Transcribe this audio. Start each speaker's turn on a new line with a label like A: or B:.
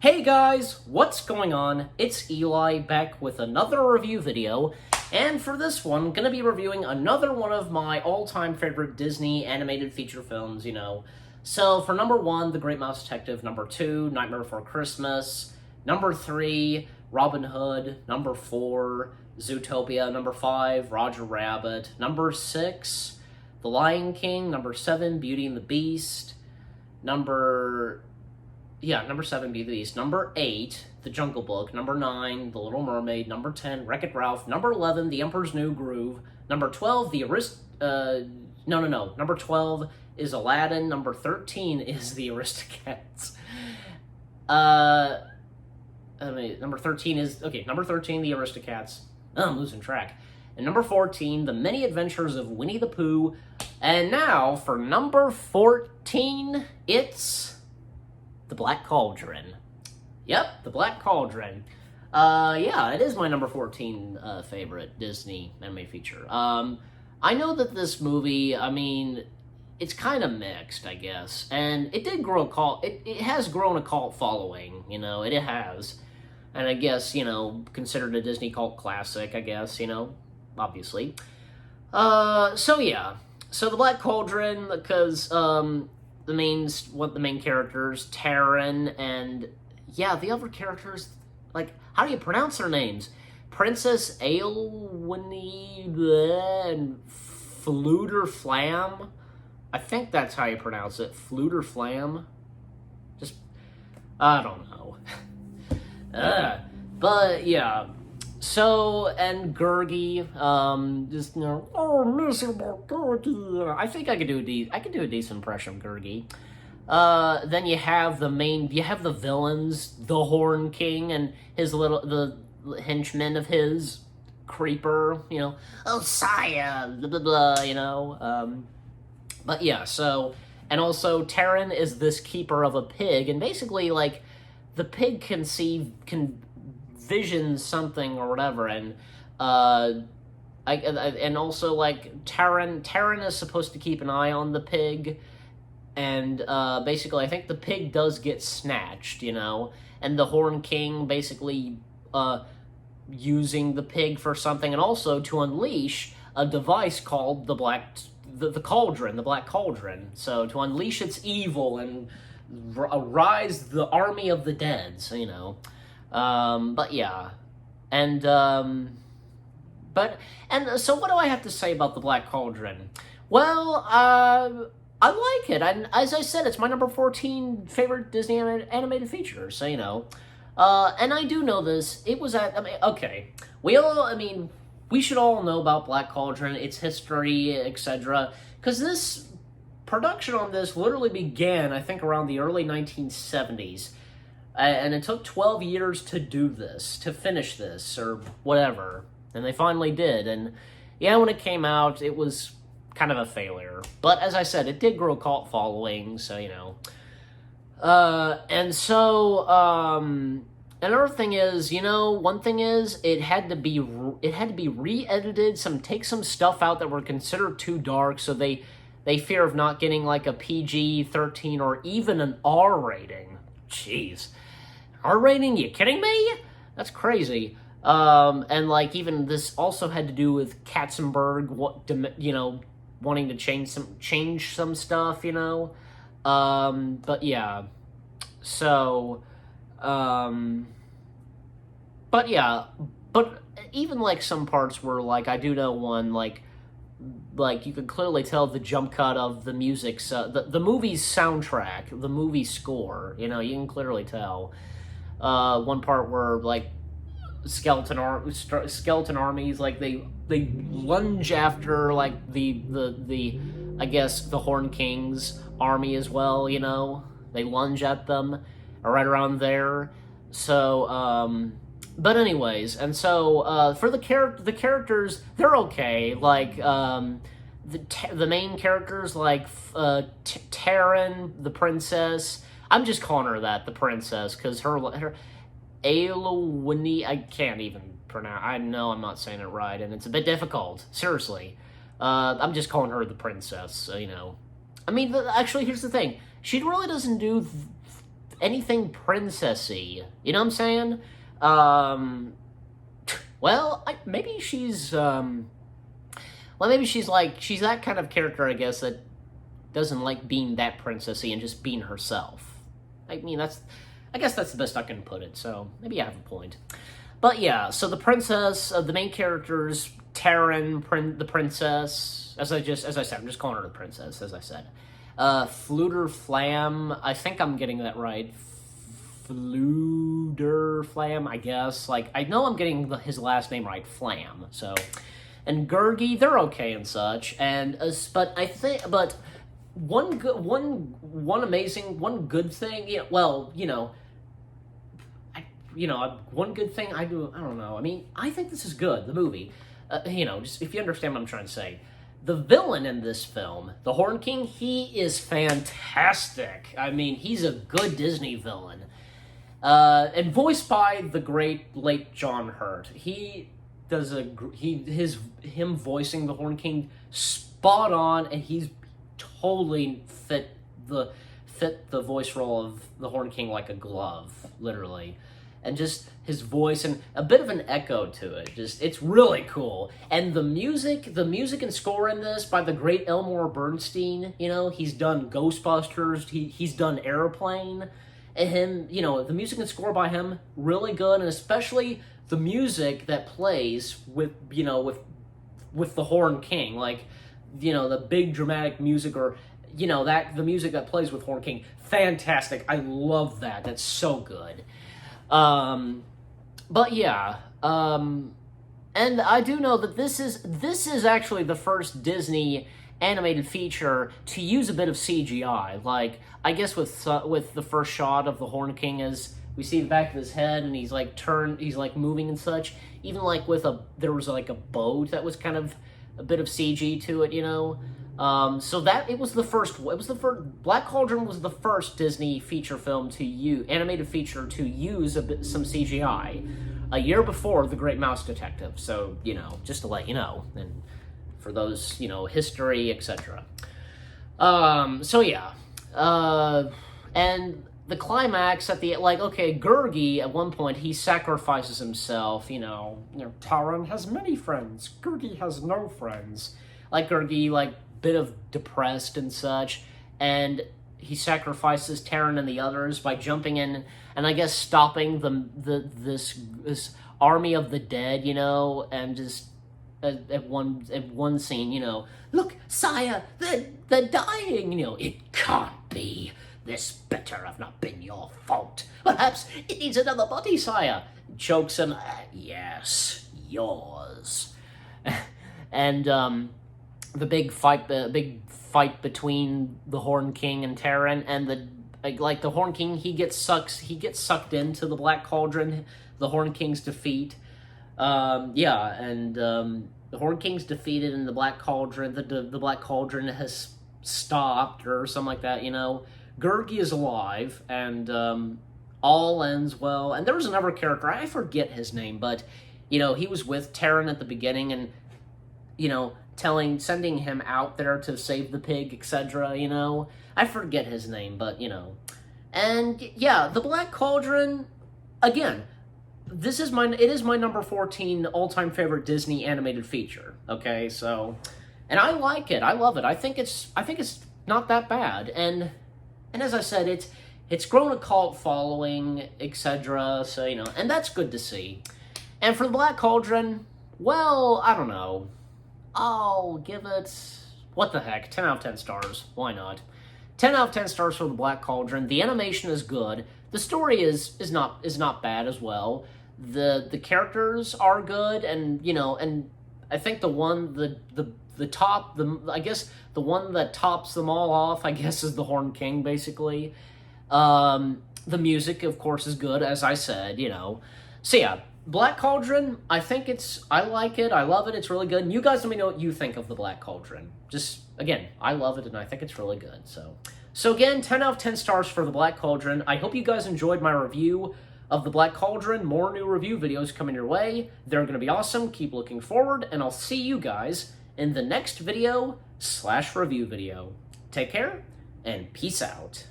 A: Hey guys, what's going on? It's Eli back with another review video, and for this one, I'm gonna be reviewing another one of my all-time favorite Disney animated feature films, So for number 1, The Great Mouse Detective, number 2, Nightmare Before Christmas, number 3, Robin Hood, number 4, Zootopia, number 5, Roger Rabbit, number 6, The Lion King, number 7, Beauty and the Beast, number 7, Beauty and the Beast. Number 8, The Jungle Book. Number 9, The Little Mermaid. Number 10, Wreck-It Ralph. Number 11, The Emperor's New Groove. Number 12, Number 12 is Aladdin. Number 13 is The Aristocats. Number 13, The Aristocats. I'm losing track. And number 14, The Many Adventures of Winnie the Pooh. And now, for number 14, it's The Black Cauldron. Yep, The Black Cauldron. It is my number 14 favorite Disney animated feature. I know that this movie, it's kind of mixed, I guess. And it did grow it has grown a cult following, it has. And I guess, considered a Disney cult classic, I guess, obviously. So The Black Cauldron, because, the main characters, Taryn, and, the other characters, how do you pronounce their names? Princess Ailwini and Fluter Flam? I think that's how you pronounce it, Fluter Flam? I don't know. But, yeah. So, and Gurgi, oh, miserable Gurgi. I think I could do a decent impression of Gurgi. Then you have the villains, the Horn King and the henchmen of his, Creeper, oh, sire, blah, blah, blah, but yeah, so, and also Taryn is this keeper of a pig, and basically, the pig can vision something or whatever, and Taryn is supposed to keep an eye on the pig, and basically I think the pig does get snatched, and the Horn King basically using the pig for something, and also to unleash a device called the Cauldron, the Black Cauldron, so to unleash its evil and arise the army of the dead, so, but yeah, and so what do I have to say about the Black Cauldron? Well, I like it, and as I said, it's my number 14 favorite Disney animated feature, so, and I do know this, it was we should all know about Black Cauldron, its history, etc., because this production on this literally began, I think, around the early 1970s, and it took 12 years to do this, to finish this, or whatever. And they finally did. And yeah, when it came out, it was kind of a failure. But as I said, it did grow a cult following, so, and so, another thing is, one thing is, it had to be re-edited, take some stuff out that were considered too dark, so they fear of not getting, a PG-13 or even an R rating. Jeez. R rating? You kidding me? That's crazy. And, even this also had to do with Katzenberg, wanting to change some stuff, but yeah. So, but yeah, but even, some parts were, I do know one, you could clearly tell the jump cut of the music, the movie's soundtrack, the movie score, you can clearly tell. One part where, skeleton armies, they lunge after, the I guess, the Horn King's army as well, they lunge at them, right around there, so, but anyways, and so, for the characters, they're okay, the main characters, Taryn, the princess, I'm just calling her that, the princess, because her Ailwini, I can't even pronounce, I know I'm not saying it right, and it's a bit difficult, seriously, I'm just calling her the princess, so, actually, here's the thing, she really doesn't do anything princessy. You know what I'm saying? Well, maybe she's maybe she's that kind of character, I guess, that doesn't like being that princessy and just being herself. I mean, I guess that's the best I can put it, so maybe I have a point. But yeah, so the princess, the main characters, Taryn, the princess, as I said, I'm just calling her the princess, as I said. Fluter Flam, I think I'm getting that right. Fluter Flam, I guess. Like, I know I'm getting his last name right, Flam, so. And Gurgi, they're okay and such, and, but one good thing, one good thing I don't know. I mean, I think this is good, the movie. Just if you understand what I'm trying to say. The villain in this film, the Horn King, he is fantastic. I mean, he's a good Disney villain. And voiced by the great late John Hurt. He does him voicing the Horn King spot on, and he's totally fit the voice role of the Horn King like a glove, literally. And just his voice and a bit of an echo to it. It's really cool. And the music and score in this by the great Elmore Bernstein, he's done Ghostbusters, he's done Airplane, and him, the music and score by him, really good, and especially the music that plays with the Horn King, like, the big dramatic music, or, the music that plays with Horn King, fantastic. I love that. That's so good. But yeah, and I do know that this is actually the first Disney animated feature to use a bit of CGI. Like, I guess with the first shot of the Horn King, as we see the back of his head and he's like moving and such. Even like there was like a boat that was kind of a bit of CG to it, So that Black Cauldron was the first Disney feature film animated feature to use some CGI, a year before The Great Mouse Detective. So, just to let you know, and for those, history, etc. So yeah, and the climax at the, Gurgi, at one point, he sacrifices himself, Taran has many friends, Gurgi has no friends. Gurgi, bit of depressed and such, and he sacrifices Taran and the others by jumping in and I guess stopping this army of the dead, and just at one scene, look, sire, they're dying, it can't be. This better have not been your fault. Perhaps it needs another body, sire. Chokes him. Yes, yours. And the big fight between the Horn King and Taran, and the Horn King, he gets sucked into the Black Cauldron. The Horn King's defeat. The Horn King's defeated in the Black Cauldron. The Black Cauldron has stopped or something like that. Gurgi is alive, and all ends well. And there was another character, I forget his name, but he was with Taran at the beginning, and sending him out there to save the pig, etc. I forget his name, but and yeah, the Black Cauldron, again, it is my number 14 all-time favorite Disney animated feature. Okay, so, and I like it, I love it. I think it's not that bad, and as I said, it's grown a cult following, etc. So, and that's good to see. And for the Black Cauldron, well, I don't know. I'll give it, what the heck, 10 out of 10 stars. Why not? 10 out of 10 stars for the Black Cauldron. The animation is good. The story is not bad as well. The characters are good, and and I think the one that tops them all off, I guess, is the Horn King, basically. The music, of course, is good, as I said, So yeah, Black Cauldron, I like it, I love it, it's really good. And you guys let me know what you think of the Black Cauldron. Just, again, I love it, and I think it's really good. So again, 10 out of 10 stars for the Black Cauldron. I hope you guys enjoyed my review of the Black Cauldron. More new review videos coming your way. They're going to be awesome. Keep looking forward, and I'll see you guys in the next video /review video. Take care, and peace out.